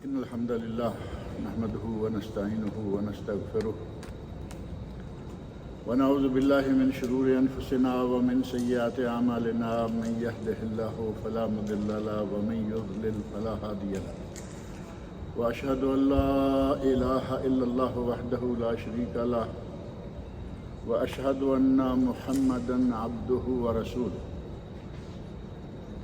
إن الحمد لله نحمده ونستعينه ونستغفره ونعوذ بالله من شرور أنفسنا ومن سيئات أعمالنا من يهده الله فلا مضل له ومن يضلل فلا هادي له وأشهد أن لا إله إلا الله وحده لا شريك له وأشهد أن محمدا عبده ورسوله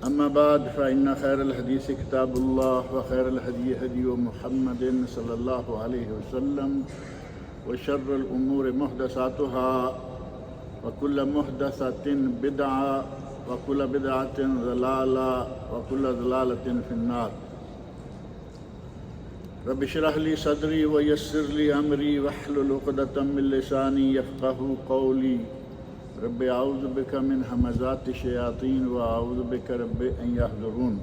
أما بعد فإن خير الحديث كتاب الله وخير الهدي هدي محمد صلى الله عليه وسلم وشر الأمور محدثاتها وكل محدثة بدعة وكل بدعة ضلالة وكل ضلالة في النار رب اشرح لي صدري ويسر لي أمري واحلل عقدة من لساني يفقهوا قولي رب اعوذ بك من همزات الشياطين واعوذ بك رب ان يحضرون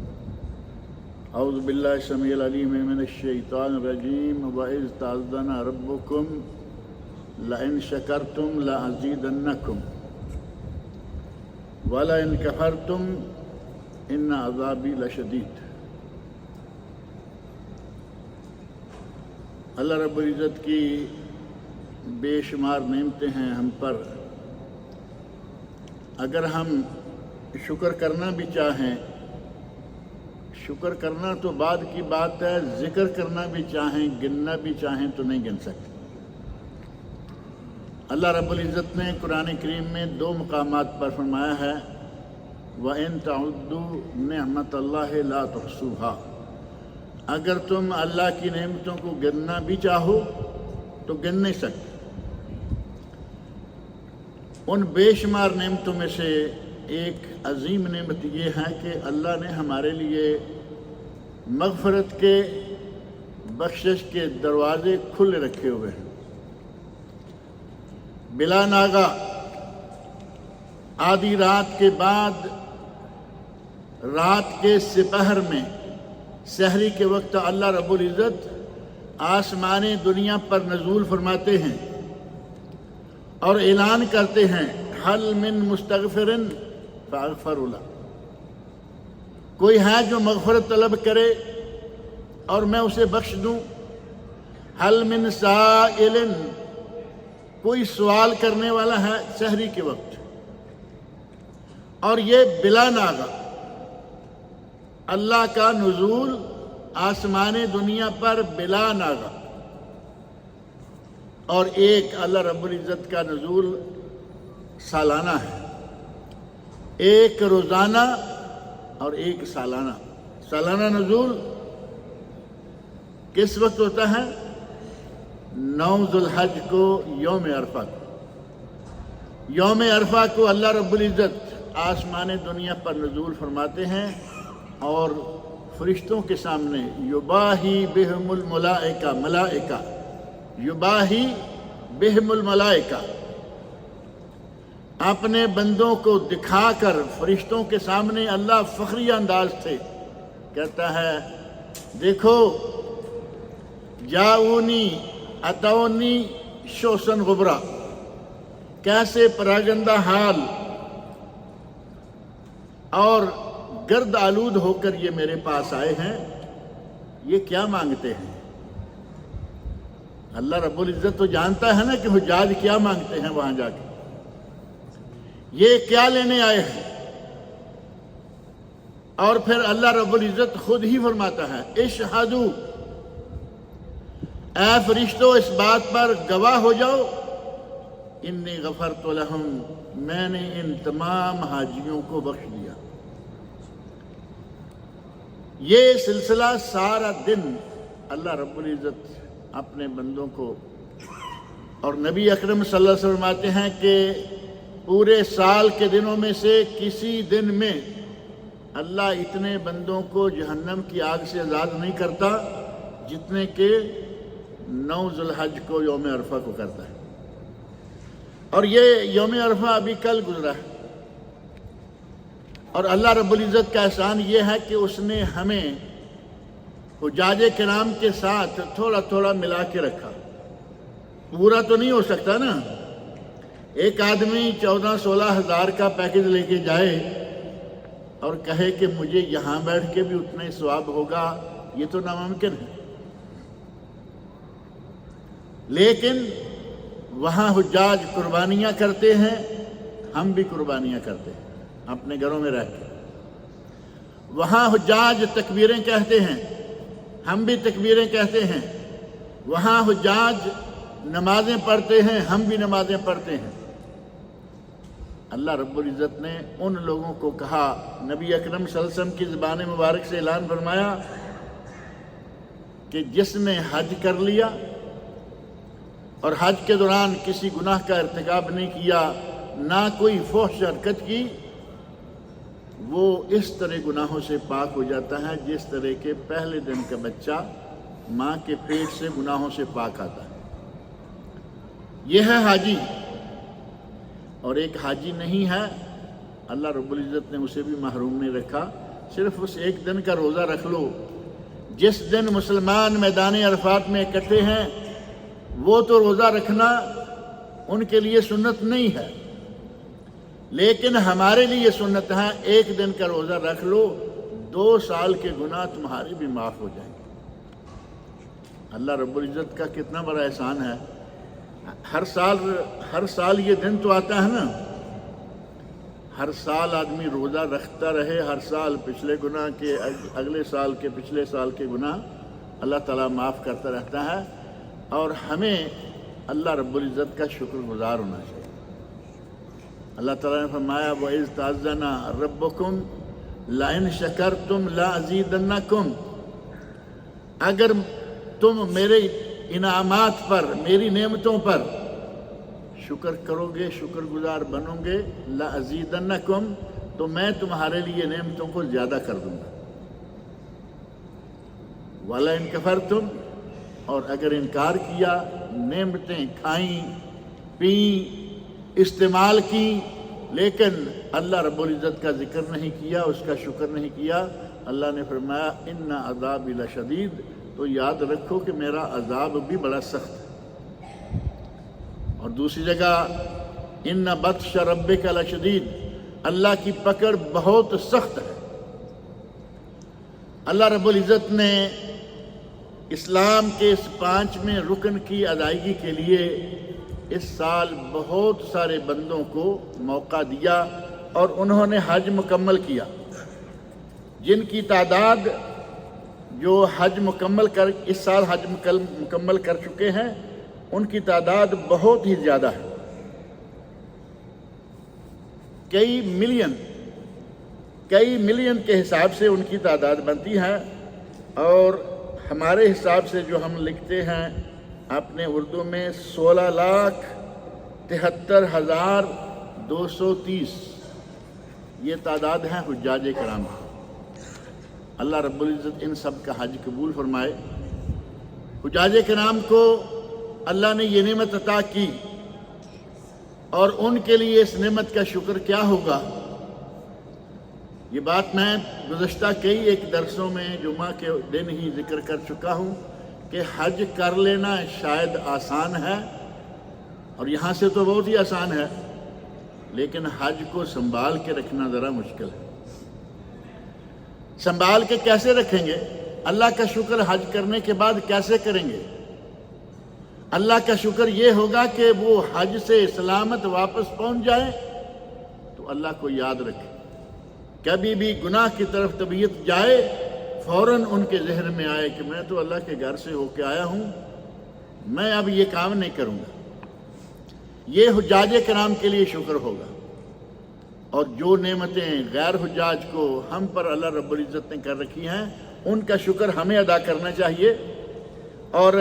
اعوذ بالله السميع العليم من الشيطان الرجيم واذ تأذن ربكم لئن شكرتم لأزيدنكم ولئن كفرتم ان عذابي لشديد۔ اللہ رب العزت کی بے شمار نعمتیں ہیں ہم پر، اگر ہم شکر کرنا بھی چاہیں، شکر کرنا تو بعد کی بات ہے، ذکر کرنا بھی چاہیں، گننا بھی چاہیں تو نہیں گن سکتے۔ اللہ رب العزت نے قرآن کریم میں دو مقامات پر فرمایا ہے وَإِن تَعُدُّوا نِعْمَةَ اللَّهِ لَا تُحْصُوهَا، اگر تم اللہ کی نعمتوں کو گننا بھی چاہو تو گن نہیں سکتے۔ ان بے شمار نعمتوں میں سے ایک عظیم نعمت یہ ہے کہ اللہ نے ہمارے لیے مغفرت کے، بخشش کے دروازے کھلے رکھے ہوئے ہیں۔ بلا ناغہ آدھی رات کے بعد رات کے سپہر میں سحری کے وقت اللہ رب العزت آسمان دنیا پر نزول فرماتے ہیں اور اعلان کرتے ہیں حل من مستغفر فاغفر له، کوئی ہے جو مغفرت طلب کرے اور میں اسے بخش دوں۔ حل من سائل، کوئی سوال کرنے والا ہے سحری کے وقت، اور یہ بلا ناغہ اللہ کا نزول آسمان دنیا پر بلا ناغہ، اور ایک اللہ رب العزت کا نزول سالانہ ہے، ایک روزانہ اور ایک سالانہ۔ سالانہ نزول کس وقت ہوتا ہے؟ 9 ذو الحج کو، یوم عرفہ کو۔ یوم عرفہ کو اللہ رب العزت آسمان دنیا پر نزول فرماتے ہیں اور فرشتوں کے سامنے یباہی بہم الملائکہ، ملائکہ یباہی بہم الملائکہ، اپنے بندوں کو دکھا کر فرشتوں کے سامنے اللہ فخری انداز سے کہتا ہے دیکھو جاؤنی اتونی شوسن غبرا، کیسے پراگندہ حال اور گرد آلود ہو کر یہ میرے پاس آئے ہیں، یہ کیا مانگتے ہیں؟ اللہ رب العزت تو جانتا ہے نا کہ حجاج کیا مانگتے ہیں وہاں جا کے، یہ کیا لینے آئے ہیں؟ اور پھر اللہ رب العزت خود ہی فرماتا ہے اشہدوا، اے فرشتوں اس بات پر گواہ ہو جاؤ انی غفرت لہم، میں نے ان تمام حاجیوں کو بخش دیا۔ یہ سلسلہ سارا دن اللہ رب العزت اپنے بندوں کو، اور نبی اکرم صلی اللہ علیہ وسلم فرماتے ہیں کہ پورے سال کے دنوں میں سے کسی دن میں اللہ اتنے بندوں کو جہنم کی آگ سے آزاد نہیں کرتا جتنے کہ 9 ذو الحج کو، یوم عرفہ کو کرتا ہے۔ اور یہ یوم عرفہ ابھی کل گزرا ہے، اور اللہ رب العزت کا احسان یہ ہے کہ اس نے ہمیں حجاج کرام کے ساتھ تھوڑا تھوڑا ملا کے رکھا۔ پورا تو نہیں ہو سکتا نا، ایک آدمی 14-16 ہزار کا پیکج لے کے جائے اور کہے کہ مجھے یہاں بیٹھ کے بھی اتنا ہی ثواب ہوگا، یہ تو ناممکن ہے۔ لیکن وہاں حجاج قربانیاں کرتے ہیں، ہم بھی قربانیاں کرتے ہیں اپنے گھروں میں رہ کے۔ وہاں حجاج تکبیریں کہتے ہیں، ہم بھی تکبیریں کہتے ہیں۔ وہاں حجاج نمازیں پڑھتے ہیں، ہم بھی نمازیں پڑھتے ہیں۔ اللہ رب العزت نے ان لوگوں کو کہا، نبی اکرم صلی اللہ علیہ وسلم کی زبان مبارک سے اعلان فرمایا کہ جس نے حج کر لیا اور حج کے دوران کسی گناہ کا ارتکاب نہیں کیا، نہ کوئی فحش حرکت کی، وہ اس طرح گناہوں سے پاک ہو جاتا ہے جس طرح کے پہلے دن کا بچہ ماں کے پیٹ سے گناہوں سے پاک آتا ہے۔ یہ ہے حاجی، اور ایک حاجی نہیں ہے، اللہ رب العزت نے اسے بھی محروم نہیں رکھا۔ صرف اس ایک دن کا روزہ رکھ لو، جس دن مسلمان میدان عرفات میں اکٹھے ہیں، وہ تو روزہ رکھنا ان کے لیے سنت نہیں ہے، لیکن ہمارے لیے سنت ہے۔ ایک دن کا روزہ رکھ لو، 2 سال کے گناہ تمہارے بھی معاف ہو جائیں گے۔ اللہ رب العزت کا کتنا بڑا احسان ہے۔ ہر سال یہ دن تو آتا ہے نا، ہر سال آدمی روزہ رکھتا رہے، ہر سال پچھلے گناہ کے، اگلے سال کے، پچھلے سال کے گناہ اللہ تعالیٰ معاف کرتا رہتا ہے، اور ہمیں اللہ رب العزت کا شکر گزار ہونا چاہیے۔ اللہ تعالیٰ نے فرمایا وَإِذْ تَأَذَّنَ رَبُّكُمْ لَئِنْ شَكَرْتُمْ لَأَزِيدَنَّكُمْ، اگر تم میرے انعامات پر، میری نعمتوں پر شکر کرو گے، شکر گزار بنو گے، لَأَزِيدَنَّكُمْ، تو میں تمہارے لیے نعمتوں کو زیادہ کر دوں گا۔ وَلَئِنْ كَفَرْتُمْ، اور اگر انکار کیا، نعمتیں کھائیں، پیں، استعمال کی، لیکن اللہ رب العزت کا ذکر نہیں کیا، اس کا شکر نہیں کیا، اللہ نے فرمایا اِنَّ عَذَابِي لَشَدِيدٌ، تو یاد رکھو کہ میرا عذاب بھی بڑا سخت ہے۔ اور دوسری جگہ اِنَّ بَطْشَ رَبِّكَ لَشَدِيدٌ، اللہ کی پکڑ بہت سخت ہے۔ اللہ رب العزت نے اسلام کے اس 5ویں رکن کی ادائیگی کے لیے اس سال بہت سارے بندوں کو موقع دیا، اور انہوں نے حج مکمل کیا۔ جن کی تعداد جو حج مکمل کر اس سال حج مکمل کر چکے ہیں، ان کی تعداد بہت ہی زیادہ ہے، کئی ملین کے حساب سے ان کی تعداد بنتی ہے۔ اور ہمارے حساب سے جو ہم لکھتے ہیں اپنے اردو میں 16,73,230 یہ تعداد ہے حجاج کرام کی۔ اللہ رب العزت ان سب کا حج قبول فرمائے۔ حجاج کرام کو اللہ نے یہ نعمت عطا کی، اور ان کے لیے اس نعمت کا شکر کیا ہوگا؟ یہ بات میں گزشتہ کئی ایک درسوں میں جمعہ کے دن ہی ذکر کر چکا ہوں کہ حج کر لینا شاید آسان ہے، اور یہاں سے تو بہت ہی آسان ہے، لیکن حج کو سنبھال کے رکھنا ذرا مشکل ہے۔ سنبھال کے کیسے رکھیں گے؟ اللہ کا شکر حج کرنے کے بعد کیسے کریں گے؟ اللہ کا شکر یہ ہوگا کہ وہ حج سے سلامت واپس پہنچ جائیں تو اللہ کو یاد رکھیں۔ کبھی بھی گناہ کی طرف طبیعت جائے، فوراً ان کے ذہن میں آئے کہ میں تو اللہ کے گھر سے ہو کے آیا ہوں، میں اب یہ کام نہیں کروں گا۔ یہ حجاج کرام کے لیے شکر ہوگا۔ اور جو نعمتیں غیر حجاج کو ہم پر اللہ رب العزت نے کر رکھی ہیں، ان کا شکر ہمیں ادا کرنا چاہیے۔ اور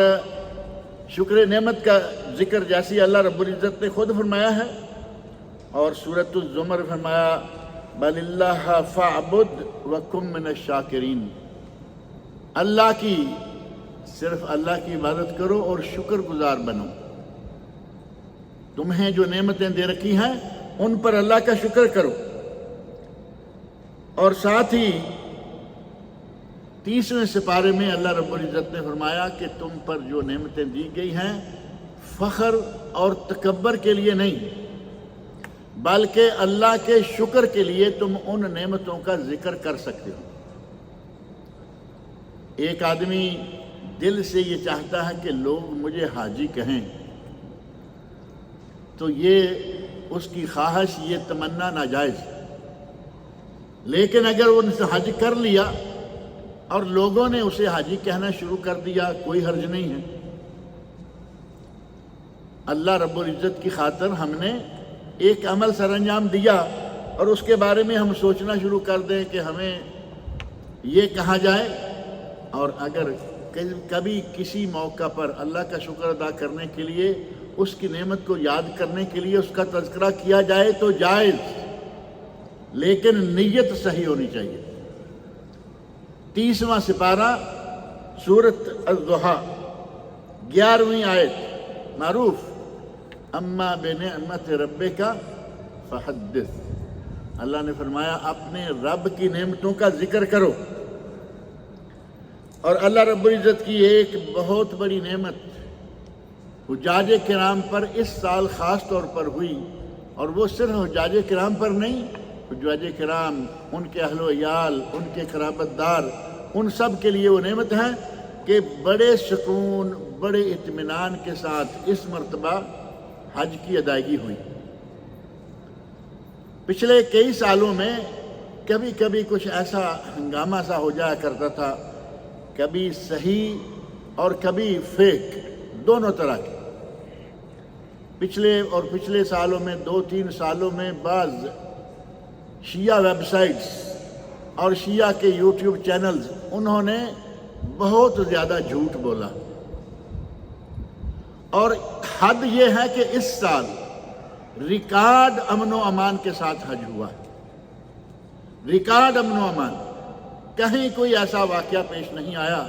شکر نعمت کا ذکر جیسی اللہ رب العزت نے خود فرمایا ہے، اور سورۃ الزمر فرمایا بل اللہ فاعبد وکن من الشاکرین، صرف اللہ کی عبادت کرو اور شکر گزار بنو۔ تمہیں جو نعمتیں دے رکھی ہیں ان پر اللہ کا شکر کرو۔ اور ساتھ ہی 30ویں سپارے میں اللہ رب العزت نے فرمایا کہ تم پر جو نعمتیں دی گئی ہیں، فخر اور تکبر کے لیے نہیں، بلکہ اللہ کے شکر کے لیے تم ان نعمتوں کا ذکر کر سکتے ہو۔ ایک آدمی دل سے یہ چاہتا ہے کہ لوگ مجھے حاجی کہیں، تو یہ اس کی خواہش، یہ تمنا ناجائز۔ لیکن اگر ان سے حج کر لیا اور لوگوں نے اسے حاجی کہنا شروع کر دیا، کوئی حرج نہیں ہے۔ اللہ رب العزت کی خاطر ہم نے ایک عمل سر انجام دیا اور اس کے بارے میں ہم سوچنا شروع کر دیں کہ ہمیں یہ کہا جائے، اور اگر کبھی کسی موقع پر اللہ کا شکر ادا کرنے کے لیے، اس کی نعمت کو یاد کرنے کے لیے اس کا تذکرہ کیا جائے تو جائز، لیکن نیت صحیح ہونی چاہیے۔ 30واں سپارہ سورۃ الضحیٰ 11ویں آیت، معروف اما بنعمت ربک فحدث۔ اللہ نے فرمایا اپنے رب کی نعمتوں کا ذکر کرو۔ اور اللہ رب العزت کی ایک بہت بڑی نعمت حجاج کرام پر اس سال خاص طور پر ہوئی، اور وہ صرف حجاج کرام پر نہیں، حجاج کرام، ان کے اہل و عیال، ان کے قرابت دار، ان سب کے لیے وہ نعمت ہے کہ بڑے سکون، بڑے اطمینان کے ساتھ اس مرتبہ حج کی ادائیگی ہوئی۔ پچھلے کئی سالوں میں کبھی کبھی کچھ ایسا ہنگامہ سا ہو جایا کرتا تھا، کبھی صحیح اور کبھی فیک، دونوں طرح کے۔ پچھلے سالوں میں 2-3 سالوں میں بعض شیعہ ویب سائٹس اور شیعہ کے یوٹیوب چینلز، انہوں نے بہت زیادہ جھوٹ بولا، اور حد یہ ہے کہ اس سال ریکارڈ امن و امان کے ساتھ حج ہوا، ریکارڈ امن و امان۔ کہیں کوئی ایسا واقعہ پیش نہیں آیا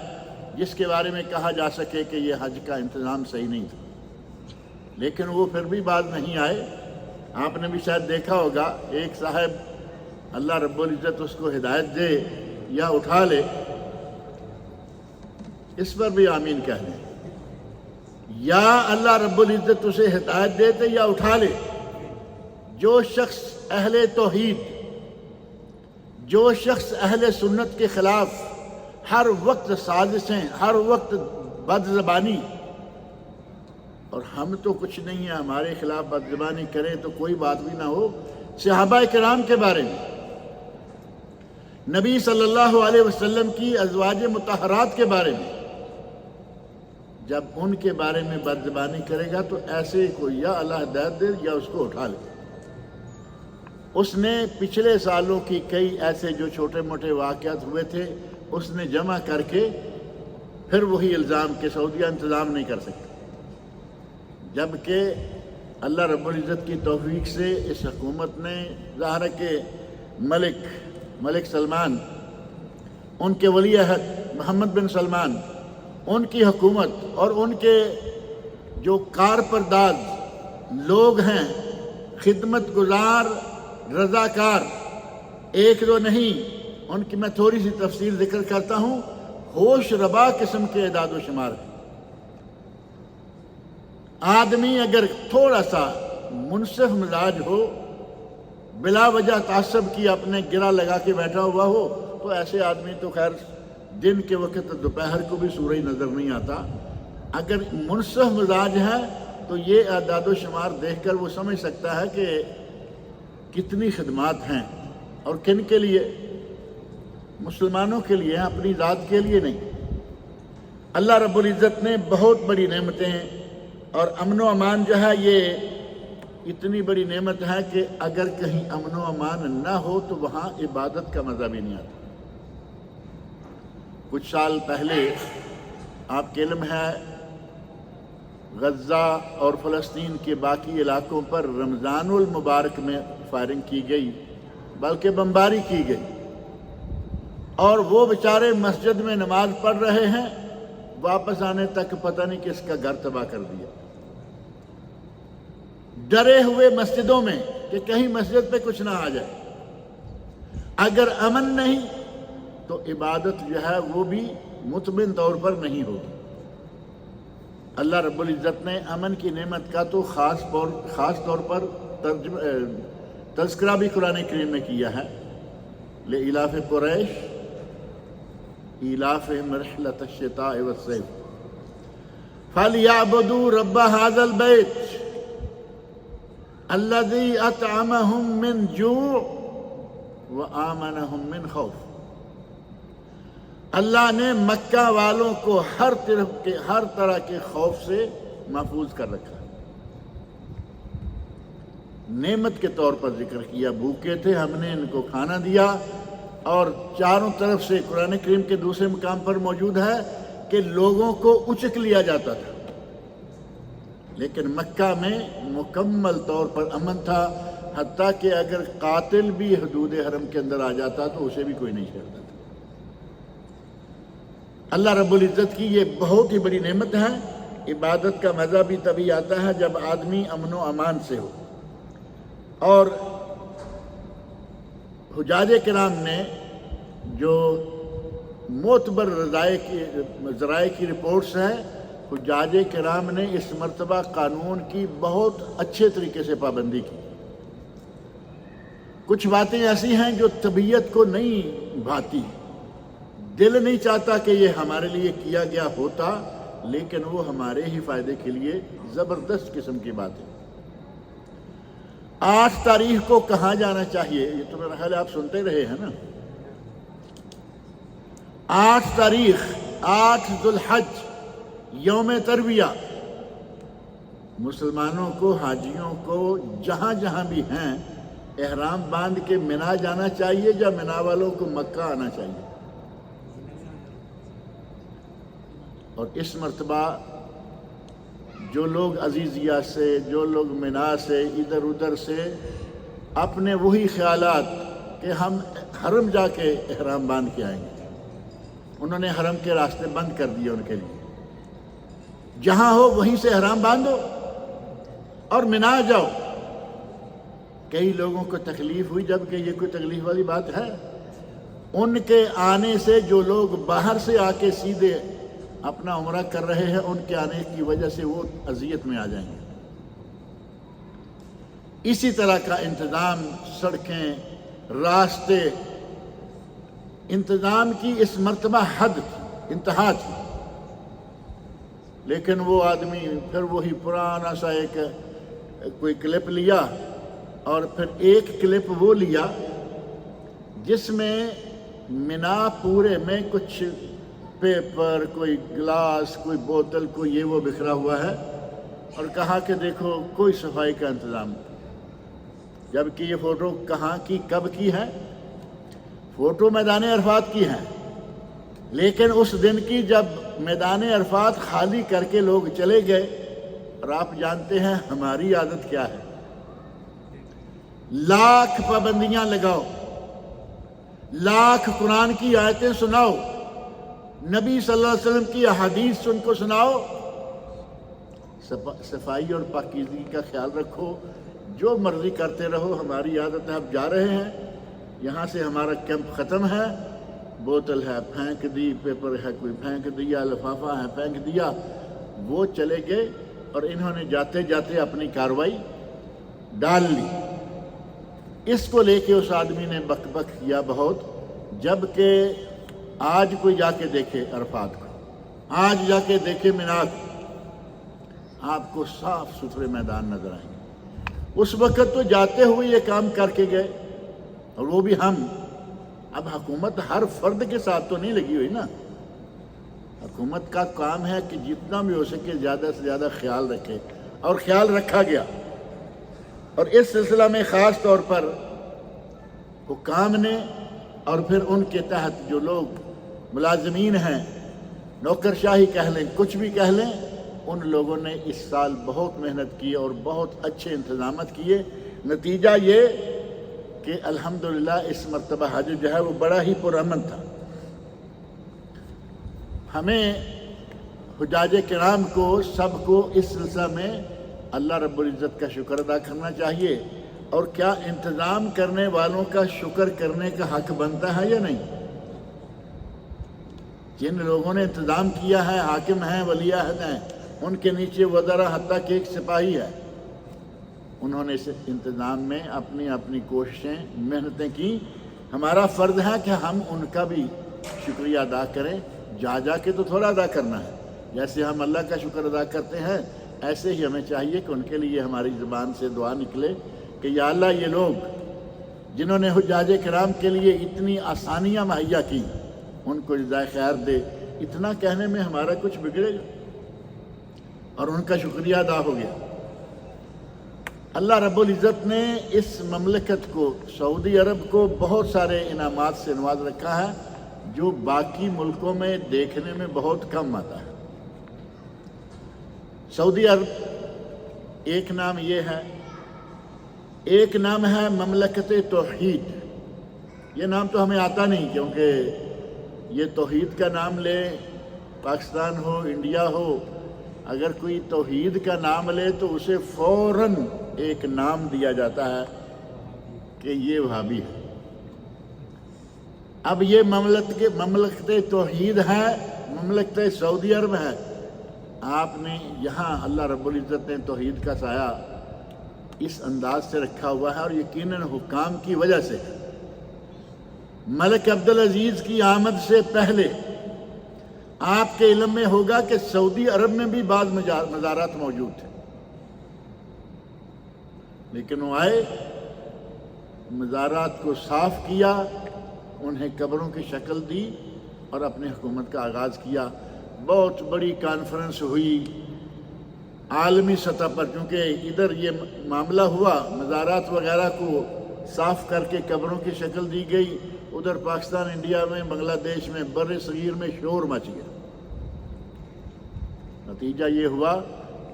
جس کے بارے میں کہا جا سکے کہ یہ حج کا انتظام صحیح نہیں تھا۔ لیکن وہ پھر بھی باز نہیں آئے۔ آپ نے بھی شاید دیکھا ہوگا، ایک صاحب، اللہ رب العزت اس کو ہدایت دے یا اٹھا لے، اس پر بھی آمین کہہ لیں، یا اللہ رب العزت اسے ہدایت دیتے یا اٹھا لے۔ جو شخص اہل توحید، جو شخص اہل سنت کے خلاف ہر وقت سازشیں، ہر وقت بد زبانی، اور ہم تو کچھ نہیں ہیں، ہمارے خلاف بد زبانی کریں تو کوئی بات بھی نہ ہو۔ صحابہ کرام کے بارے میں، نبی صلی اللہ علیہ وسلم کی ازواج مطہرات کے بارے میں، جب ان کے بارے میں بد زبانی کرے گا تو ایسے کو یا اللہ ہدایت دے یا اس کو اٹھا لے۔ اس نے پچھلے سالوں کی کئی ایسے جو چھوٹے موٹے واقعات ہوئے تھے، اس نے جمع کر کے پھر وہی الزام کہ سعودیہ انتظام نہیں کر سکتے، جبکہ اللہ رب العزت کی توفیق سے اس حکومت نے ظاہر ہے کہ ملک سلمان، ان کے ولی عہد محمد بن سلمان، ان کی حکومت اور ان کے جو کارپرداز لوگ ہیں، خدمت گزار، رضاکار، ایک دو نہیں، ان کی میں تھوڑی سی تفصیل ذکر کرتا ہوں، ہوش ربا قسم کے اعداد و شمار ہیں۔ آدمی اگر تھوڑا سا منصف مزاج ہو، بلا وجہ تعصب کی اپنے گرہ لگا کے بیٹھا ہوا ہو، تو ایسے آدمی تو خیر دن کے وقت دوپہر کو بھی سورج نظر نہیں آتا۔ اگر منصف مزاج ہے تو یہ اعداد و شمار دیکھ کر وہ سمجھ سکتا ہے کہ کتنی خدمات ہیں، اور کن کے لیے؟ مسلمانوں کے لیے، اپنی ذات کے لیے نہیں۔ اللہ رب العزت نے بہت بڑی نعمتیں ہیں، اور امن و امان جو ہے یہ اتنی بڑی نعمت ہے کہ اگر کہیں امن و امان نہ ہو تو وہاں عبادت کا مزہ بھی نہیں آتا۔ کچھ سال پہلے آپ کے علم ہے غزہ اور فلسطین کے باقی علاقوں پر رمضان المبارک میں فائرنگ کی گئی، بلکہ بمباری کی گئی، اور وہ بیچارے مسجد میں نماز پڑھ رہے ہیں، واپس آنے تک پتہ نہیں کس کا گھر تباہ کر دیا۔ ڈرے ہوئے مسجدوں میں کہ کہیں مسجد پہ کچھ نہ آ جائے۔ اگر امن نہیں تو عبادت جو ہے وہ بھی مطمئن طور پر نہیں ہوگی۔ اللہ رب العزت نے امن کی نعمت کا تو خاص طور پر تذکرہ بھی قرآن کریم میں کیا ہے، لإلاف قریش ایلافہم رحلۃ الشتاء والصیف۔ فَلْيَعْبُدُوا رَبَّ هَذَا الْبَيْتِ الَّذِي أَطْعَمَهُم مِّن جُوعٍ وَآمَنَهُم مِّن خَوْفٍ۔ اللہ نے مکہ والوں کو ہر طرح کے خوف سے محفوظ کر رکھا۔ نعمت کے طور پر ذکر کیا، بھوکے تھے، ہم نے ان کو کھانا دیا، اور چاروں طرف سے قرآن کریم کے دوسرے مقام پر موجود ہے کہ لوگوں کو اچک لیا جاتا تھا، لیکن مکہ میں مکمل طور پر امن تھا، حتیٰ کہ اگر قاتل بھی حدود حرم کے اندر آ جاتا تو اسے بھی کوئی نہیں چھیڑتا تھا۔ اللہ رب العزت کی یہ بہت ہی بڑی نعمت ہے۔ عبادت کا مزہ بھی تبھی آتا ہے جب آدمی امن و امان سے ہو۔ اور حجاج کرام نے جو معتبر ذرائع کی رپورٹس ہیں، حجاج کرام نے اس مرتبہ قانون کی بہت اچھے طریقے سے پابندی کی۔ کچھ باتیں ایسی ہیں جو طبیعت کو نہیں بھاتی، دل نہیں چاہتا کہ یہ ہمارے لیے کیا گیا ہوتا، لیکن وہ ہمارے ہی فائدے کے لیے زبردست قسم کی بات ہے۔ 8 تاریخ کو کہاں جانا چاہیے، یہ تو میرا خیال ہے آپ سنتے رہے ہیں نا۔ 8 تاریخ 8 ذو الحج یوم ترویہ، مسلمانوں کو، حاجیوں کو جہاں جہاں بھی ہیں احرام باندھ کے منا جانا چاہیے، یا منا والوں کو مکہ آنا چاہیے۔ اور اس مرتبہ جو لوگ عزیزیہ سے، جو لوگ منا سے، ادھر ادھر سے اپنے وہی خیالات کہ ہم حرم جا کے احرام باندھ کے آئیں گے، انہوں نے حرم کے راستے بند کر دیے ان کے لیے۔ جہاں ہو وہیں سے احرام باندھو اور منا جاؤ۔ کئی لوگوں کو تکلیف ہوئی، جبکہ یہ کوئی تکلیف والی بات ہے؟ ان کے آنے سے جو لوگ باہر سے آ کے سیدھے اپنا عمرہ کر رہے ہیں، ان کے آنے کی وجہ سے وہ اذیت میں آ جائیں گے۔ اسی طرح کا انتظام، سڑکیں، راستے، انتظام کی اس مرتبہ حد تھی، انتہا تھی، لیکن وہ آدمی پھر وہی پرانا سا ایک کوئی کلپ لیا، اور پھر ایک کلپ وہ لیا جس میں منا پورے میں کچھ پیپر، کوئی گلاس، کوئی بوتل، کوئی یہ وہ بکھرا ہوا ہے، اور کہا کہ دیکھو کوئی صفائی کا انتظام نہیں۔ جبکہ یہ فوٹو کہاں کی، کب کی ہے؟ فوٹو میدان عرفات کی ہے، لیکن اس دن کی جب میدان عرفات خالی کر کے لوگ چلے گئے۔ اور آپ جانتے ہیں ہماری عادت کیا ہے، لاکھ پابندیاں لگاؤ، لاکھ قرآن کی آیتیں سناؤ، نبی صلی اللہ علیہ وسلم کی احادیث ان کو سناؤ، صفائی اور پاکیزگی کا خیال رکھو، جو مرضی کرتے رہو، ہماری عادت ہے، اب جا رہے ہیں، یہاں سے ہمارا کیمپ ختم ہے، بوتل ہے پھینک دی، پیپر ہے کوئی پھینک دیا، لفافہ ہے پھینک دیا، وہ چلے گئے، اور انہوں نے جاتے جاتے اپنی کارروائی ڈال لی۔ اس کو لے کے اس آدمی نے بک بک کیا بہت، جبکہ آج کوئی جا کے دیکھے عرفات کو، آج جا کے دیکھے منا کو، آپ کو صاف ستھرے میدان نظر آئیں گے۔ اس وقت تو جاتے ہوئے یہ کام کر کے گئے، اور وہ بھی ہم۔ اب حکومت ہر فرد کے ساتھ تو نہیں لگی ہوئی نا، حکومت کا کام ہے کہ جتنا بھی ہو سکے زیادہ سے زیادہ خیال رکھے، اور خیال رکھا گیا۔ اور اس سلسلہ میں خاص طور پر حکام نے، اور پھر ان کے تحت جو لوگ ملازمین ہیں، نوکرشاہی کہہ لیں، کچھ بھی کہہ لیں، ان لوگوں نے اس سال بہت محنت کی اور بہت اچھے انتظامات کیے۔ نتیجہ یہ کہ الحمدللہ اس مرتبہ حج جو ہے وہ بڑا ہی پرامن تھا۔ ہمیں حجاج کرام کو، سب کو اس سلسلہ میں اللہ رب العزت کا شکر ادا کرنا چاہیے۔ اور کیا انتظام کرنے والوں کا شکر کرنے کا حق بنتا ہے یا نہیں؟ جن لوگوں نے انتظام کیا ہے، حاکم ہیں، ولی عہد ہیں، ان کے نیچے وزراء، حتیٰ کہ ایک سپاہی ہے، انہوں نے اس انتظام میں اپنی اپنی کوششیں، محنتیں کی۔ ہمارا فرض ہے کہ ہم ان کا بھی شکریہ ادا کریں، جا کے تو تھوڑا ادا کرنا ہے، جیسے ہم اللہ کا شکر ادا کرتے ہیں ایسے ہی ہمیں چاہیے کہ ان کے لیے ہماری زبان سے دعا نکلے کہ یا اللہ یہ لوگ جنہوں نے حجاج کرام کے لیے اتنی آسانیاں مہیا کی ان کو جزائے خیر دے۔ اتنا کہنے میں ہمارا کچھ بگڑے گا؟ اور ان کا شکریہ ادا ہو گیا۔ اللہ رب العزت نے اس مملکت کو، سعودی عرب کو، بہت سارے انعامات سے نواز رکھا ہے جو باقی ملکوں میں دیکھنے میں بہت کم آتا ہے۔ سعودی عرب ایک نام یہ ہے، ایک نام ہے مملکت توحید۔ یہ نام تو ہمیں آتا نہیں، کیونکہ یہ توحید کا نام لے، پاکستان ہو، انڈیا ہو، اگر کوئی توحید کا نام لے تو اسے فوراً ایک نام دیا جاتا ہے کہ یہ وہابی ہے۔ اب یہ مملکت توحید ہے، مملکت سعودی عرب ہے۔ آپ نے یہاں اللہ رب العزت نے توحید کا سایہ اس انداز سے رکھا ہوا ہے، اور یقیناً حکام کی وجہ سے۔ ملک عبدالعزیز کی آمد سے پہلے آپ کے علم میں ہوگا کہ سعودی عرب میں بھی بعض مزارات موجود تھے، لیکن وہ آئے، مزارات کو صاف کیا، انہیں قبروں کی شکل دی اور اپنی حکومت کا آغاز کیا۔ بہت بڑی کانفرنس ہوئی عالمی سطح پر، کیونکہ ادھر یہ معاملہ ہوا، مزارات وغیرہ کو صاف کر کے قبروں کی شکل دی گئی، ادھر پاکستان، انڈیا میں، بنگلہ دیش میں، بر صغیر میں شور مچ گیا۔ نتیجہ یہ ہوا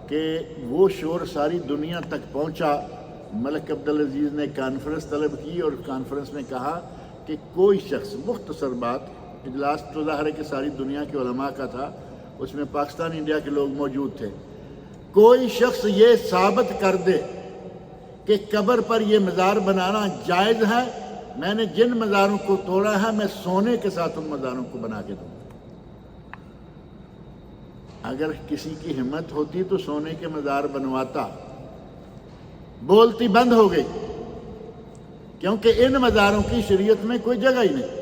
کہ وہ شور ساری دنیا تک پہنچا۔ ملک عبدالعزیز نے کانفرنس طلب کی اور کانفرنس میں کہا کہ کوئی شخص، مختصر بات، اجلاس تو ظاہر ہے کہ ساری دنیا کے علماء کا تھا، اس میں پاکستان، انڈیا کے لوگ موجود تھے، کوئی شخص یہ ثابت کر دے کہ قبر پر یہ مزار بنانا جائز ہے، میں نے جن مزاروں کو توڑا ہے میں سونے کے ساتھ ان مزاروں کو بنا کے دوں۔ اگر کسی کی ہمت ہوتی تو سونے کے مزار بنواتا، بولتی بند ہو گئی، کیونکہ ان مزاروں کی شریعت میں کوئی جگہ ہی نہیں۔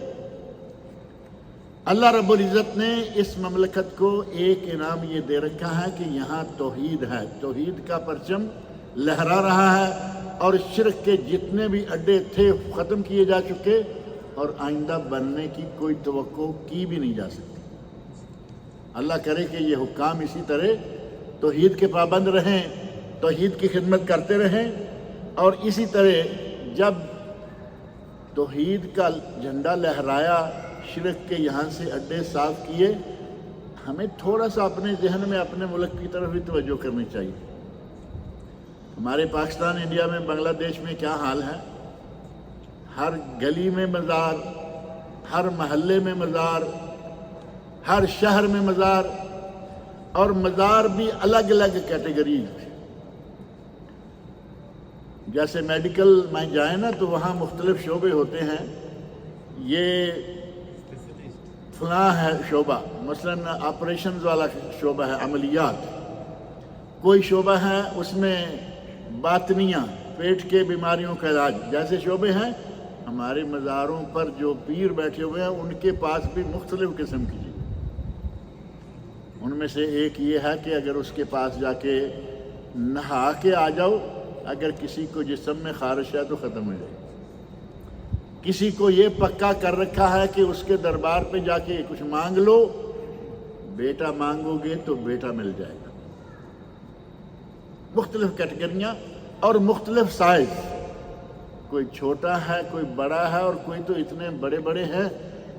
اللہ رب العزت نے اس مملکت کو ایک انعام یہ دے رکھا ہے کہ یہاں توحید ہے، توحید کا پرچم لہرا رہا ہے، اور شرک کے جتنے بھی اڈے تھے ختم کیے جا چکے، اور آئندہ بننے کی کوئی توقع کی بھی نہیں جا سکتی۔ اللہ کرے کہ یہ حکام اسی طرح توحید کے پابند رہیں، توحید کی خدمت کرتے رہیں، اور اسی طرح جب توحید کا جھنڈا لہرایا، شرک کے یہاں سے اڈے صاف کیے، ہمیں تھوڑا سا اپنے ذہن میں اپنے ملک کی طرف بھی توجہ کرنی چاہیے۔ ہمارے پاکستان، انڈیا میں، بنگلہ دیش میں کیا حال ہے؟ ہر گلی میں مزار، ہر محلے میں مزار، ہر شہر میں مزار، اور مزار بھی الگ الگ کیٹیگریز۔ جیسے میڈیکل میں جائیں نا تو وہاں مختلف شعبے ہوتے ہیں، یہ فلاں ہے شعبہ، مثلاً آپریشنز والا شعبہ ہے، عملیات، کوئی شعبہ ہے اس میں باطنیہ، پیٹ کے بیماریوں کا علاج، جیسے شعبے ہیں۔ ہمارے مزاروں پر جو پیر بیٹھے ہوئے ہیں ان کے پاس بھی مختلف قسم کی چیز، ان میں سے ایک یہ ہے کہ اگر اس کے پاس جا کے نہا کے آ جاؤ، اگر کسی کو جسم میں خارش ہے تو ختم ہو جائے۔ کسی کو یہ پکا کر رکھا ہے کہ اس کے دربار پہ جا کے کچھ مانگ لو، بیٹا مانگو گے تو بیٹا مل جائے گا۔ مختلف کیٹیگریاں اور مختلف سائز، کوئی چھوٹا ہے، کوئی بڑا ہے، اور کوئی تو اتنے بڑے بڑے ہیں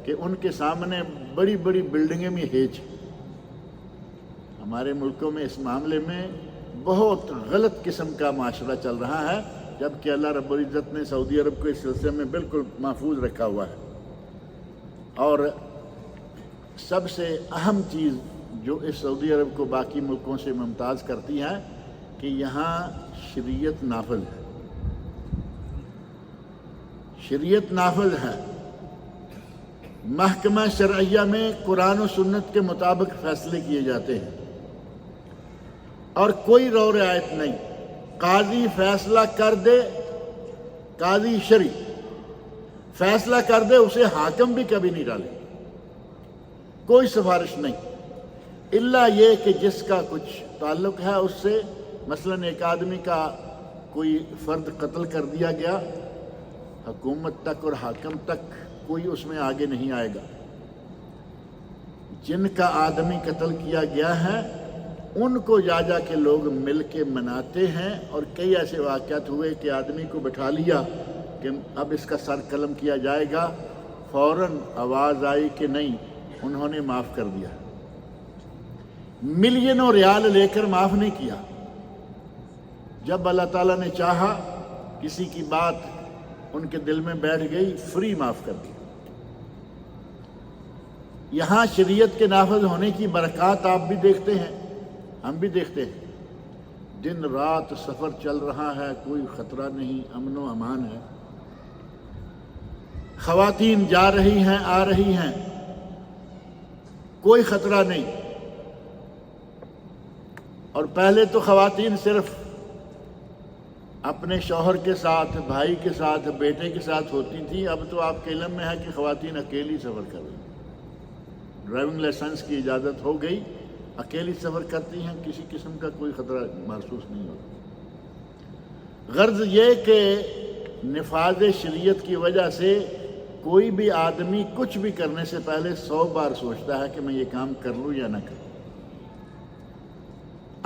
کہ ان کے سامنے بڑی بڑی بلڈنگیں میں ہیج۔ ہمارے ملکوں میں اس معاملے میں بہت غلط قسم کا معاشرہ چل رہا ہے، جبکہ اللہ رب العزت نے سعودی عرب کو اس سلسلے میں بالکل محفوظ رکھا ہوا ہے۔ اور سب سے اہم چیز جو اس سعودی عرب کو باقی ملکوں سے ممتاز کرتی ہے کہ یہاں شریعت نافذ ہے، شریعت نافذ ہے۔ محکمہ شرعیہ میں قرآن و سنت کے مطابق فیصلے کیے جاتے ہیں، اور کوئی رو رعایت نہیں۔ قاضی فیصلہ کر دے، قاضی شرعی فیصلہ کر دے، اسے حاکم بھی کبھی نہیں ڈالے، کوئی سفارش نہیں۔ الا یہ کہ جس کا کچھ تعلق ہے اس سے، مثلاً ایک آدمی کا کوئی فرد قتل کر دیا گیا، حکومت تک اور حاکم تک کوئی اس میں آگے نہیں آئے گا۔ جن کا آدمی قتل کیا گیا ہے ان کو جا کے لوگ مل کے مناتے ہیں، اور کئی ایسے واقعات ہوئے کہ آدمی کو بٹھا لیا کہ اب اس کا سر قلم کیا جائے گا، فوراً آواز آئی کہ نہیں، انہوں نے معاف کر دیا، ملینوں ریال لے کر معاف نہیں کیا۔ جب اللہ تعالیٰ نے چاہا، کسی کی بات ان کے دل میں بیٹھ گئی، فری معاف کر دیا۔ یہاں شریعت کے نافذ ہونے کی برکات آپ بھی دیکھتے ہیں، ہم بھی دیکھتے ہیں۔ دن رات سفر چل رہا ہے، کوئی خطرہ نہیں، امن و امان ہے۔ خواتین جا رہی ہیں، آ رہی ہیں، کوئی خطرہ نہیں۔ اور پہلے تو خواتین صرف اپنے شوہر کے ساتھ، بھائی کے ساتھ، بیٹے کے ساتھ ہوتی تھیں، اب تو آپ کے علم میں ہے کہ خواتین اکیلی سفر کر رہی ہیں۔ ڈرائیونگ لائسنس کی اجازت ہو گئی، اکیلی سفر کرتی ہیں، کسی قسم کا کوئی خطرہ محسوس نہیں ہوتا۔ غرض یہ کہ نفاذ شریعت کی وجہ سے کوئی بھی آدمی کچھ بھی کرنے سے پہلے 100 بار سوچتا ہے کہ میں یہ کام کر لوں یا نہ کروں۔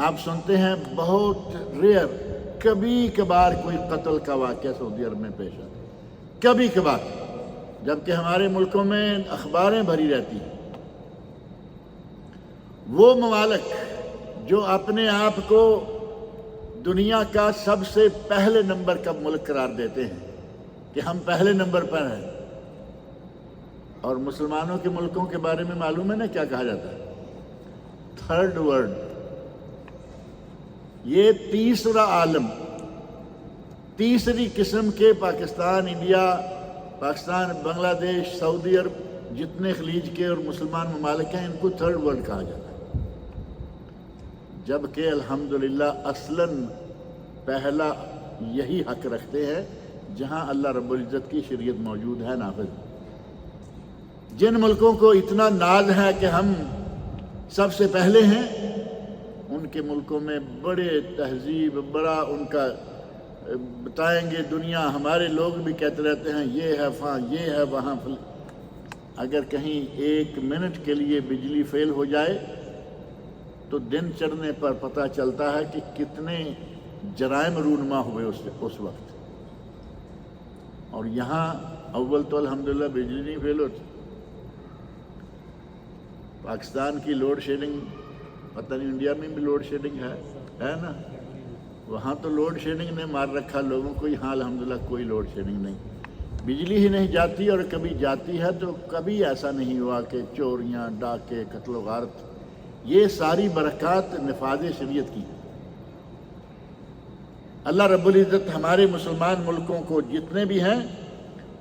آپ سنتے ہیں بہت ریئر، کبھی کبھار کوئی قتل کا واقعہ سعودی عرب میں پیش آتا ہے، کبھی کبھار، جبکہ ہمارے ملکوں میں اخباریں بھری رہتی ہیں۔ وہ ممالک جو اپنے آپ کو دنیا کا سب سے پہلے نمبر کا ملک قرار دیتے ہیں کہ ہم پہلے نمبر پر ہیں، اور مسلمانوں کے ملکوں کے بارے میں معلوم ہے نا کیا کہا جاتا ہے؟ Third world. یہ تیسرا عالم، تیسری قسم کے پاکستان، انڈیا، پاکستان، بنگلہ دیش، سعودی عرب، جتنے خلیج کے اور مسلمان ممالک ہیں، ان کو تھرڈ ورلڈ کہا جاتا ہے، جبکہ الحمدللہ اصلاً پہلا یہی حق رکھتے ہیں جہاں اللہ رب العزت کی شریعت موجود ہے، نافذ۔ جن ملکوں کو اتنا ناز ہے کہ ہم سب سے پہلے ہیں، ان کے ملکوں میں بڑے تہذیب، بڑا ان کا بتائیں گے دنیا، ہمارے لوگ بھی کہتے رہتے ہیں یہ ہے وہاں، یہ ہے وہاں۔ اگر کہیں 1 منٹ کے لیے بجلی فیل ہو جائے تو دن چڑھنے پر پتہ چلتا ہے کہ کتنے جرائم رونما ہوئے اس وقت۔ اور یہاں اول تو الحمدللہ بجلی نہیں فیل ہوتی۔ پاکستان کی لوڈ شیڈنگ، پتہ نہیں انڈیا میں بھی لوڈ شیڈنگ ہے نا، وہاں تو لوڈ شیڈنگ نے مار رکھا لوگوں کو، یہاں الحمدللہ کوئی لوڈ شیڈنگ نہیں، بجلی ہی نہیں جاتی، اور کبھی جاتی ہے تو کبھی ایسا نہیں ہوا کہ چوریاں، ڈاکے، قتل و غارت۔ یہ ساری برکات نفاذ شریعت کی ہے۔ اللہ رب العزت ہمارے مسلمان ملکوں کو جتنے بھی ہیں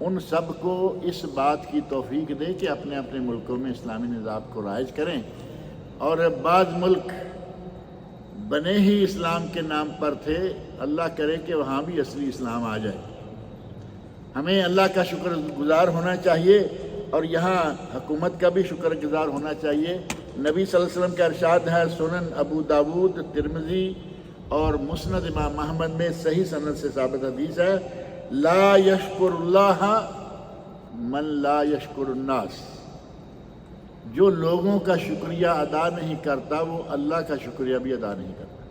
ان سب کو اس بات کی توفیق دے کہ اپنے اپنے ملکوں میں اسلامی نظام کو رائج کریں، اور بعض ملک بنے ہی اسلام کے نام پر تھے، اللہ کرے کہ وہاں بھی اصلی اسلام آ جائے۔ ہمیں اللہ کا شکر گزار ہونا چاہیے، اور یہاں حکومت کا بھی شکر گزار ہونا چاہیے۔ نبی صلی اللہ علیہ وسلم کا ارشاد ہے، سنن ابو داود، ترمذی اور مسند امام احمد میں صحیح سند سے ثابت حدیث ہے، لا یشکر اللہ من لا یشکر الناس۔ جو لوگوں کا شکریہ ادا نہیں کرتا وہ اللہ کا شکریہ بھی ادا نہیں کرتا۔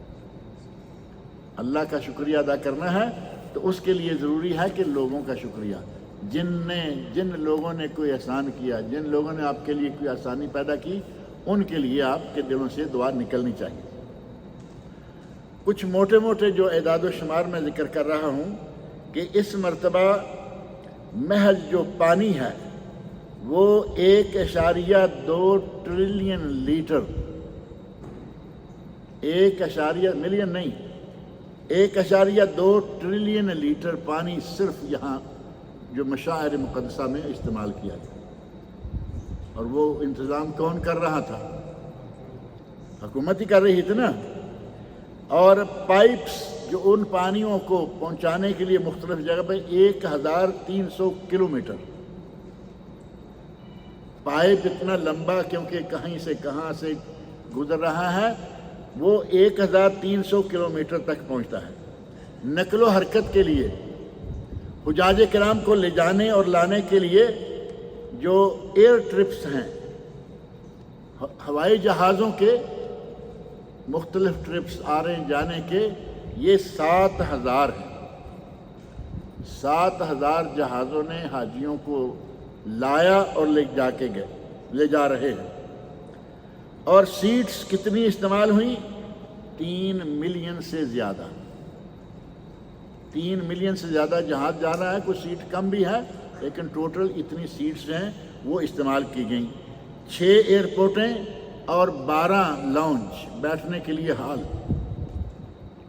اللہ کا شکریہ ادا کرنا ہے تو اس کے لیے ضروری ہے کہ لوگوں کا شکریہ، جن لوگوں نے کوئی احسان کیا، جن لوگوں نے آپ کے لیے کوئی آسانی پیدا کی، ان کے لیے آپ کے دلوں سے دعا نکلنی چاہیے۔ کچھ موٹے موٹے جو اعداد و شمار میں ذکر کر رہا ہوں کہ اس مرتبہ محض جو پانی ہے وہ 1.2 ٹریلین لیٹر، 1.2 ٹریلین لیٹر پانی صرف یہاں جو مشاعر مقدسہ میں استعمال کیا گیا، اور وہ انتظام کون کر رہا تھا؟ حکومت ہی کر رہی تھی نا۔ اور پائپس جو ان پانیوں کو پہنچانے کے لیے مختلف جگہ پہ 1300 کلومیٹر پائپ، اتنا لمبا، کیونکہ کہیں سے کہاں سے گزر رہا ہے وہ 1300 کلومیٹر تک پہنچتا ہے۔ نقل و حرکت کے لیے حجاج کرام کو لے جانے اور لانے کے لیے جو ایئر ٹرپس ہیں، ہوائی جہازوں کے مختلف ٹرپس آنے جانے کے، یہ 7000 ہیں۔ 7000 جہازوں نے حاجیوں کو لایا اور لے جا رہے ہیں۔ اور سیٹس کتنی استعمال ہوئیں؟ 3 ملین سے زیادہ۔ 3 ملین سے زیادہ جہاز جا رہا ہے، کچھ سیٹ کم بھی ہے لیکن ٹوٹل اتنی سیٹس ہیں وہ استعمال کی گئیں۔ 6 ایئرپورٹیں اور 12 لاؤنج، بیٹھنے کے لیے ہال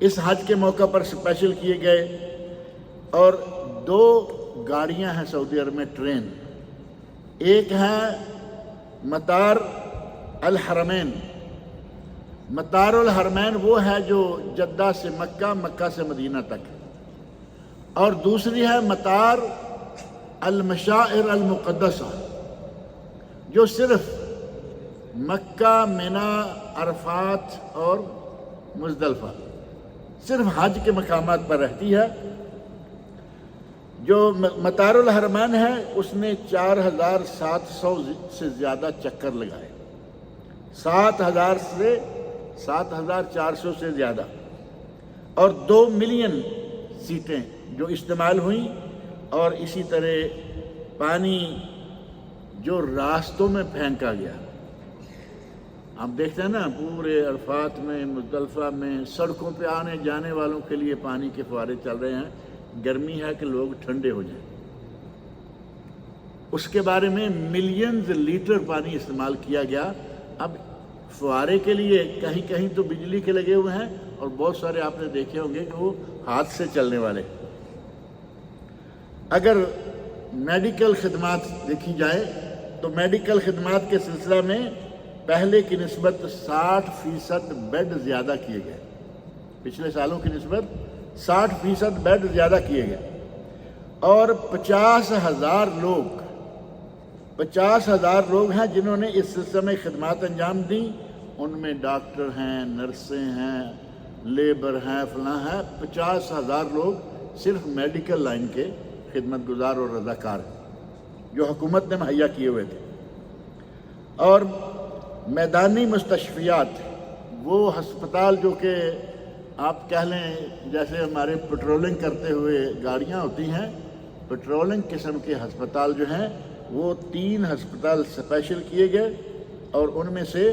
اس حج کے موقع پر اسپیشل کیے گئے۔ اور 2 گاڑیاں ہیں سعودی عرب میں، ٹرین۔ ایک ہے مطار الحرمین۔ مطار الحرمین وہ ہے جو جدہ سے مکہ، مکہ سے مدینہ تک، اور دوسری ہے مطار المشاعر المقدسہ جو صرف مکہ، منی، عرفات اور مزدلفہ، صرف حج کے مقامات پر رہتی ہے۔ جو مطار الحرمین ہے اس نے 4700 سے زیادہ چکر لگائے، 7000 سے 7400 سے زیادہ، اور 2 ملین سیٹیں جو استعمال ہوئیں۔ اور اسی طرح پانی جو راستوں میں پھینکا گیا، آپ دیکھتے ہیں نا پورے عرفات میں، مزدلفہ میں، سڑکوں پہ آنے جانے والوں کے لیے پانی کے فوارے چل رہے ہیں، گرمی ہے کہ لوگ ٹھنڈے ہو جائیں۔ اس کے بارے میں ملینز لیٹر پانی استعمال کیا گیا۔ اب فوارے کے لیے کہیں کہیں تو بجلی کے لگے ہوئے ہیں، اور بہت سارے آپ نے دیکھے ہوں گے کہ وہ ہاتھ سے چلنے والے۔ اگر میڈیکل خدمات دیکھی جائے تو میڈیکل خدمات کے سلسلہ میں پہلے کی نسبت 60% بیڈ زیادہ کیے گئے، پچھلے سالوں کی نسبت 60% بیڈ زیادہ کیے گئے۔ اور 50,000 لوگ ہیں جنہوں نے اس سلسلے میں خدمات انجام دیں۔ ان میں ڈاکٹر ہیں، نرسیں ہیں، لیبر ہیں، فلاں ہیں۔ 50,000 لوگ صرف میڈیکل لائن کے خدمت گزار اور رضاکار ہیں جو حکومت نے مہیا کیے ہوئے تھے۔ اور میدانی مستشفیات، وہ ہسپتال جو کہ آپ کہہ لیں جیسے ہمارے پیٹرولنگ کرتے ہوئے گاڑیاں ہوتی ہیں، پیٹرولنگ قسم کے ہسپتال جو ہیں، وہ 3 ہسپتال اسپیشل کیے گئے، اور ان میں سے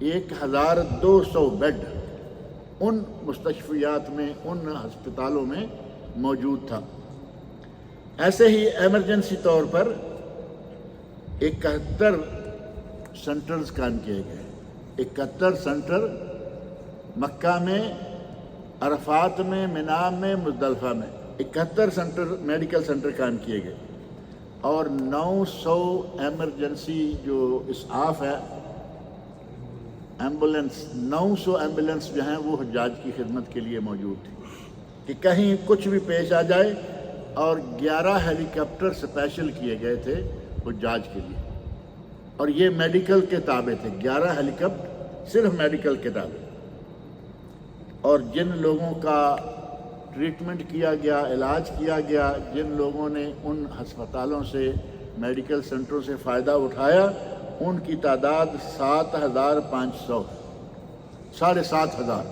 1200 بیڈ ان مستشفیات میں، ان ہسپتالوں میں موجود تھا۔ ایسے ہی ایمرجنسی طور پر 71 سنٹرز قائم کیے گئے۔ 71 سنٹر مکہ میں، عرفات میں، منی میں، مزدلفہ میں 71 سنٹر، میڈیکل سنٹر قائم کیے گئے۔ اور 900 ایمرجنسی جو اسعاف ہے، ایمبولینس، 900 ایمبولینس جو ہیں وہ حجاج کی خدمت کے لیے موجود تھی کہ کہیں کچھ بھی پیش آ جائے۔ اور 11 ہیلی کاپٹر اسپیشل کیے گئے تھے حجاج کے لیے، اور یہ میڈیکل کے تابع تھے۔ 11 ہیلی کاپٹر صرف میڈیکل کے تابع۔ اور جن لوگوں کا ٹریٹمنٹ کیا گیا، علاج کیا گیا، جن لوگوں نے ان ہسپتالوں سے، میڈیکل سنٹروں سے فائدہ اٹھایا، ان کی تعداد 7500، 7,500۔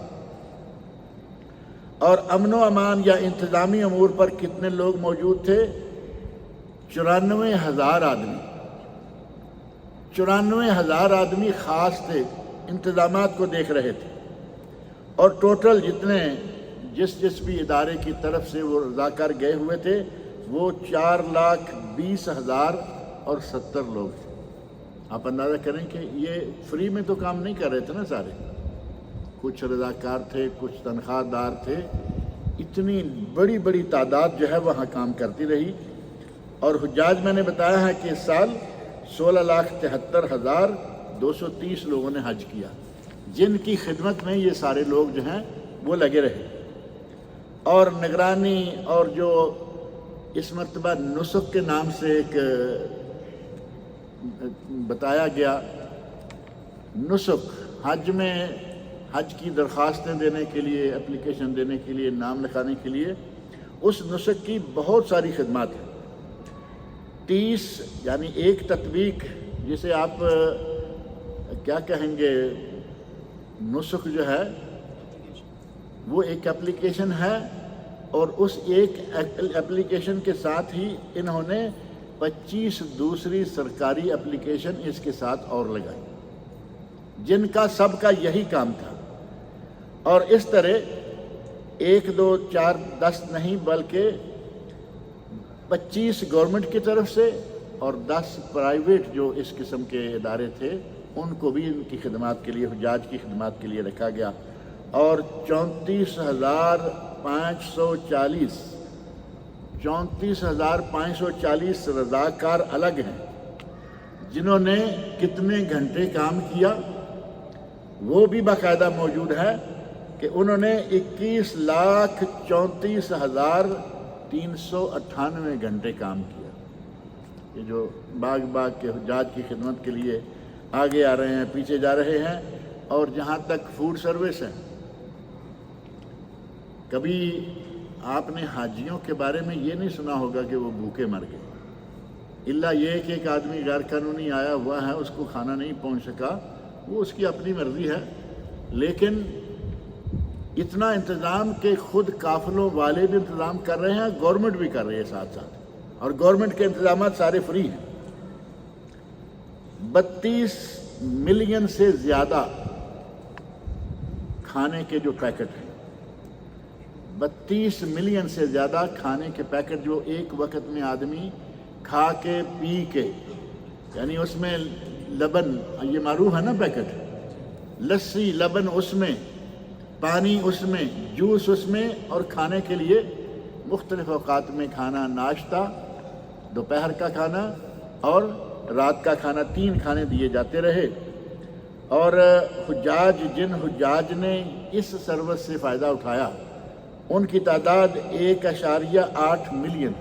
اور امن و امان یا انتظامی امور پر کتنے لوگ موجود تھے؟ 94,000 آدمی۔ 94,000 آدمی خاص تھے، انتظامات کو دیکھ رہے تھے۔ اور ٹوٹل جس بھی ادارے کی طرف سے وہ رضاکار گئے ہوئے تھے وہ 4,20,070 لوگ تھے۔ آپ اندازہ کریں کہ یہ فری میں تو کام نہیں کر رہے تھے نا سارے، کچھ رضاکار تھے، کچھ تنخواہ دار تھے۔ اتنی بڑی بڑی تعداد جو ہے وہاں کام کرتی رہی۔ اور حجاج میں نے بتایا ہے کہ اس سال 16,73,230 لوگوں نے حج کیا، جن کی خدمت میں یہ سارے لوگ جو ہیں وہ لگے رہے۔ اور نگرانی، اور جو اس مرتبہ نسک کے نام سے ایک بتایا گیا، نسک حج میں حج کی درخواستیں دینے کے لیے، اپلیکیشن دینے کے لیے، نام لکھانے کے لیے، اس نسک کی بہت ساری خدمات ہیں۔ 30 یعنی ایک تطبیق جسے آپ کیا کہیں گے، نسک جو ہے وہ ایک اپلیکیشن ہے، اور اس ایک اپلیکیشن کے ساتھ ہی انہوں نے 25 دوسری سرکاری اپلیکیشن اس کے ساتھ اور لگائی، جن کا سب کا یہی کام تھا۔ اور اس طرح 1 2 4 10 نہیں بلکہ 25 گورنمنٹ کی طرف سے اور 10 پرائیویٹ جو اس قسم کے ادارے تھے، ان کو بھی ان کی خدمات کے لیے، حجاج کی خدمات کے لیے رکھا گیا۔ اور 34,540 رضاکار الگ ہیں، جنہوں نے کتنے گھنٹے کام کیا وہ بھی باقاعدہ موجود ہے کہ انہوں نے 21,34,398 گھنٹے کام کیا۔ یہ جو باغ کے حجاج کی خدمت کے لیے آگے آ رہے ہیں، پیچھے جا رہے ہیں۔ اور جہاں تک فوڈ سروس ہے، کبھی آپ نے حاجیوں کے بارے میں یہ نہیں سنا ہوگا کہ وہ بھوکے مر گئے، الا یہ کہ ایک آدمی غیر قانونی آیا ہوا ہے، اس کو کھانا نہیں پہنچ سکا، وہ اس کی اپنی مرضی ہے۔ لیکن اتنا انتظام کہ خود قافلوں والے بھی انتظام کر رہے ہیں، گورنمنٹ بھی کر رہی ہے ساتھ ساتھ، اور گورنمنٹ کے انتظامات سارے فری ہیں۔ 32 ملین سے زیادہ کھانے کے جو پیکٹ ہیں، 32 ملین سے زیادہ کھانے کے پیکٹ جو ایک وقت میں آدمی کھا کے پی کے، یعنی اس میں لبن، یہ معروف ہے نا پیکٹ، لسی لبن اس میں، پانی اس میں، جوس اس میں، اور کھانے کے لیے مختلف اوقات میں کھانا، ناشتہ، دوپہر کا کھانا اور رات کا کھانا، 3 کھانے دیے جاتے رہے۔ اور جن حجاج نے اس سروس سے فائدہ اٹھایا، ان کی تعداد 1.8 ملین،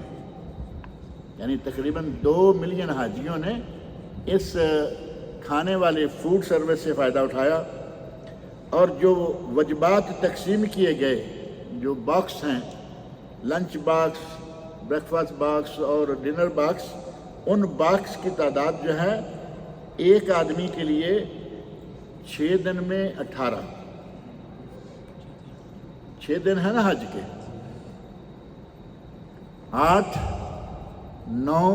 یعنی تقریباً 2 ملین حاجیوں نے اس کھانے والے فوڈ سروس سے فائدہ اٹھایا۔ اور جو وجبات تقسیم کیے گئے، جو باکس ہیں، lunch box, break fast box اور ڈنر باکس، ان باکس کی تعداد جو ہے ایک آدمی کے لیے 6 دن میں 18، 6 دن ہے نا حج کے، 8 9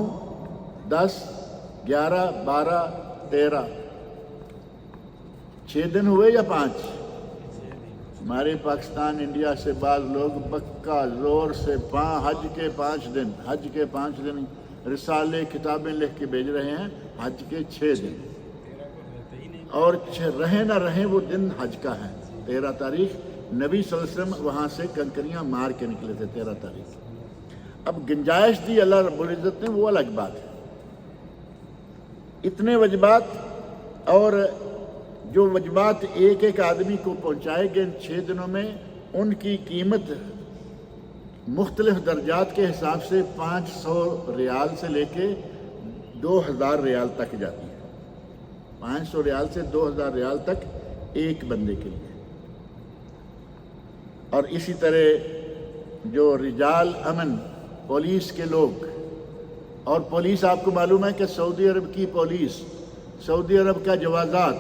10 11 12 13، 6 دن ہوئے یا 5؟ ہمارے پاکستان انڈیا سے بعض لوگ پکا زور سے حج کے 5 دن، حج کے 5 دن رسالے کتابیں لکھ کے بھیج رہے ہیں، حج کے 6 دن، اور رہیں نہ رہیں وہ دن حج کا ہے۔ 13 تاریخ نبی صلی اللہ علیہ وسلم وہاں سے کنکریاں مار کے نکلے تھے 13 تاریخ۔ اب گنجائش دی اللہ رب العزت نے، وہ الگ بات ہے۔ اتنے وجبات، اور جو وجبات ایک ایک آدمی کو پہنچائے گئے ان 6 دنوں میں، ان کی قیمت مختلف درجات کے حساب سے 500 ریال سے لے کے 2000 ریال تک جاتی ہے، 500 ریال سے 2000 ریال تک ایک بندے کے لیے۔ اور اسی طرح جو رجال امن، پولیس کے لوگ، اور پولیس آپ کو معلوم ہے کہ سعودی عرب کی پولیس، سعودی عرب کا جوازات،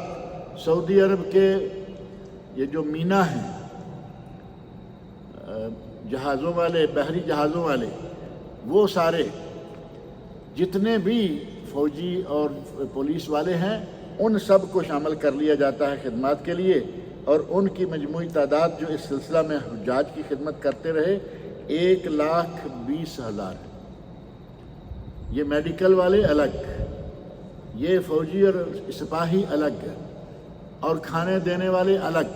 سعودی عرب کے یہ جو مینا ہیں، جہازوں والے، بحری جہازوں والے، وہ سارے جتنے بھی فوجی اور پولیس والے ہیں، ان سب کو شامل کر لیا جاتا ہے خدمات کے لیے۔ اور ان کی مجموعی تعداد جو اس سلسلہ میں حجاج کی خدمت کرتے رہے 1,20,000 ہے۔ یہ میڈیکل والے الگ، یہ فوجی اور سپاہی الگ، اور کھانے دینے والے الگ۔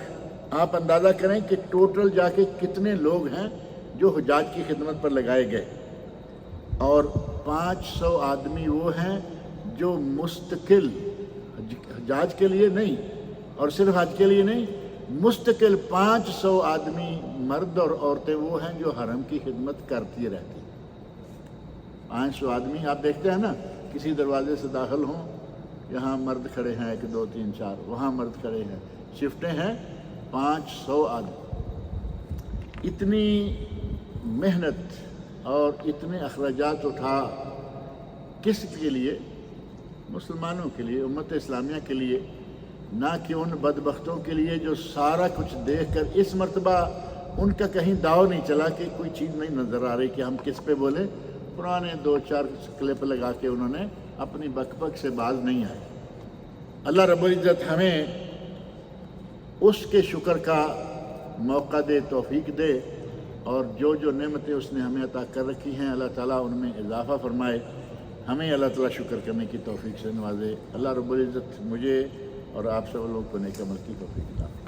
آپ اندازہ کریں کہ ٹوٹل جا کے کتنے لوگ ہیں جو حجاج کی خدمت پر لگائے گئے۔ اور 500 آدمی وہ ہیں جو مستقل حجاج کے لیے نہیں، اور صرف حج کے لیے نہیں، مستقل 500 آدمی مرد اور عورتیں وہ ہیں جو حرم کی خدمت کرتی رہتی ہیں۔ 500 آدمی آپ دیکھتے ہیں نا، کسی دروازے سے داخل ہوں یہاں مرد کھڑے ہیں 1 2 3 4، وہاں مرد کھڑے ہیں، شفٹیں ہیں 500 آدمی۔ اتنی محنت اور اتنے اخراجات اٹھا کس کے لیے؟ مسلمانوں کے لیے، امت اسلامیہ کے لیے، نہ کہ ان بدبختوں کے لیے جو سارا کچھ دیکھ کر اس مرتبہ ان کا کہیں داؤ نہیں چلا کہ کوئی چیز نہیں نظر آ رہی کہ ہم کس پہ بولیں۔ پرانے 2-4 کلپ لگا کے انہوں نے اپنی بک بک سے باز نہیں آئے۔ اللہ رب العزت ہمیں اس کے شکر کا موقع دے، توفیق دے، اور جو نعمتیں اس نے ہمیں عطا کر رکھی ہیں اللہ تعالیٰ ان میں اضافہ فرمائے، ہمیں اللہ تعالیٰ شکر کرنے کی توفیق سے نوازے۔ اللہ رب العزت مجھے اور آپ سب لوگوں کو نیک عمل کی توفیق عطا فرمائے۔